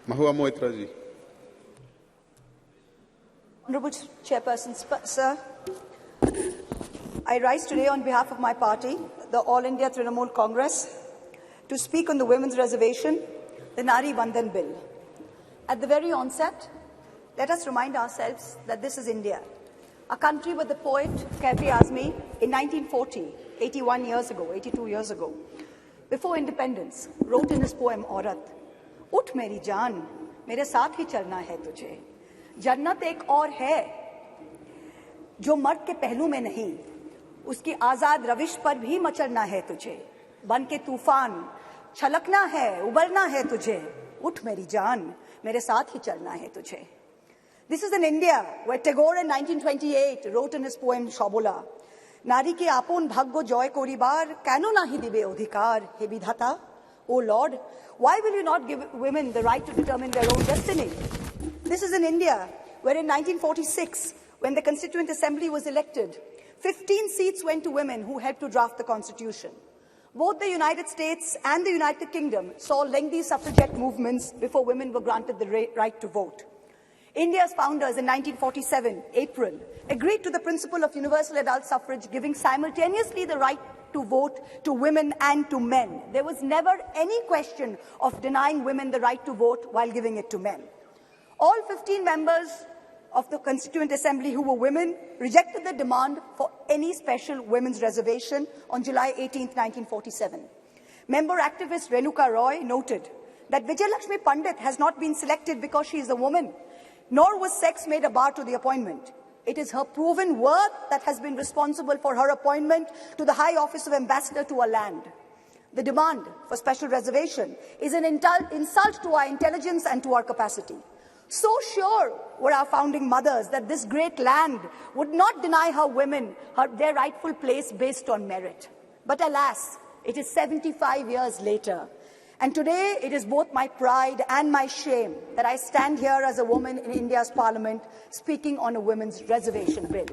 Mahua Moitra ji. Honorable Chairperson, sir, I rise today on behalf of my party, the All India Trinamool Congress, to speak on the women's reservation, the Nari Bandhan Bill. At the very onset, let us remind ourselves that this is India, a country where the poet Kafi Azmi, in 1940, 81 years ago, 82 years ago, before independence, wrote in his poem Aurat, "Ut meri jaan, mere saath hi chalna hai tujhe. जन्नत एक और है जो मर्द के पहलू में नहीं, उसकी आजाद रविश पर भी मचलना है तुझे, बन के तूफान छलकना है, उबलना है तुझे, उठ मेरी जान, मेरे साथ ही चलना है तुझे." This is in India, where Tagore in 1928 wrote in his poem Shobola, "Nari ke apon bhaggo joy koribar, keno nahi dibe odhikar, he bidhata? O Lord, why will you not give women the right to determine their own destiny?" This is in India, where in 1946, when the Constituent Assembly was elected, 15 seats went to women who helped to draft the Constitution. Both the United States and the United Kingdom saw lengthy suffragette movements before women were granted the right to vote. India's founders in 1947, April, agreed to the principle of universal adult suffrage, giving simultaneously the right to vote to women and to men. There was never any question of denying women the right to vote while giving it to men. All 15 members of the Constituent Assembly who were women rejected the demand for any special women's reservation on July 18, 1947. Member activist Renuka Roy noted that Vijayalakshmi Pandit has not been selected because she is a woman, nor was sex made a bar to the appointment. It is her proven worth that has been responsible for her appointment to the high office of ambassador to a land. The demand for special reservation is an insult to our intelligence and to our capacity. So sure were our founding mothers that this great land would not deny her women their rightful place based on merit. But alas, it is 75 years later. And today it is both my pride and my shame that I stand here as a woman in India's parliament speaking on a women's reservation bill.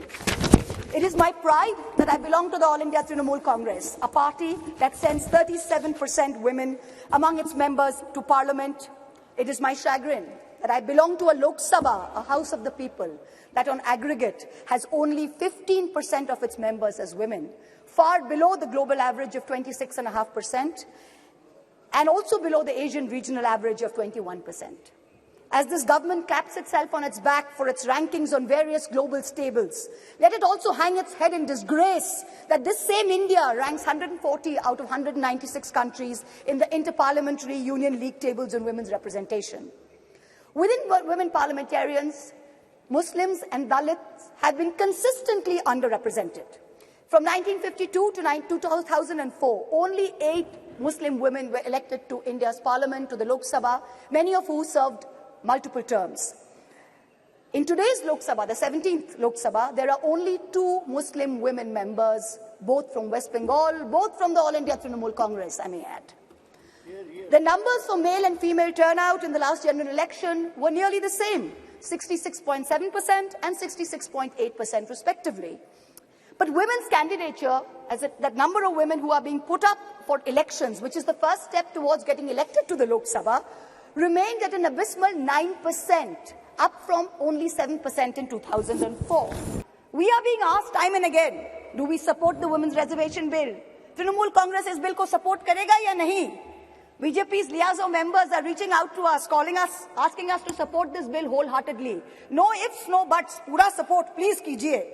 It is my pride that I belong to the All India Trinamool Congress, a party that sends 37% women among its members to parliament. It is my chagrin that I belong to a Lok Sabha, a house of the people, that on aggregate has only 15% of its members as women, far below the global average of 26.5%, and also below the Asian regional average of 21%. As this government claps itself on its back for its rankings on various global stables, let it also hang its head in disgrace that this same India ranks 140 out of 196 countries in the Interparliamentary Union League tables on women's representation. Within women parliamentarians, Muslims and Dalits have been consistently underrepresented. From 1952 to 2004, only 8 Muslim women were elected to India's parliament, to the Lok Sabha, many of whom served multiple terms. In today's Lok Sabha, the 17th Lok Sabha, there are only 2 Muslim women members, both from West Bengal, both from the All India Trinamool Congress, I may add. The numbers for male and female turnout in the last general election were nearly the same, 66.7% and 66.8% respectively. But women's candidature, that number of women who are being put up for elections, which is the first step towards getting elected to the Lok Sabha, remained at an abysmal 9%, up from only 7% in 2004. We are being asked time and again, do we support the women's reservation bill? Trinamool Congress is bill ko support karega ya nahi? BJP's liaison members are reaching out to us, calling us, asking us to support this bill wholeheartedly. No ifs, no buts, pura support, please kijiye.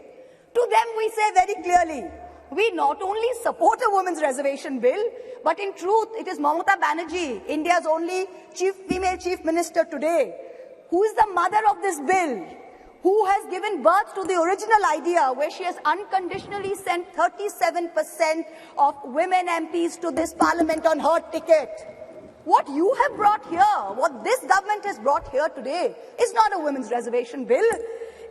To them we say very clearly, we not only support a women's reservation bill, but in truth it is Mamata Banerjee, India's only female chief minister today, who is the mother of this bill, who has given birth to the original idea where she has unconditionally sent 37% of women MPs to this parliament on her ticket. What you have brought here, what this government has brought here today, is not a women's reservation bill.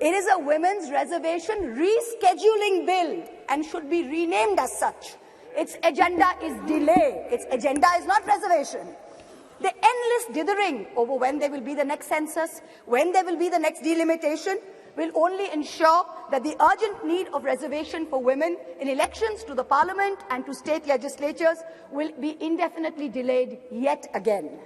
It is a women's reservation rescheduling bill and should be renamed as such. Its agenda is delay. Its agenda is not reservation. The endless dithering over when there will be the next census, when there will be the next delimitation, will only ensure that the urgent need of reservation for women in elections to the parliament and to state legislatures will be indefinitely delayed yet again.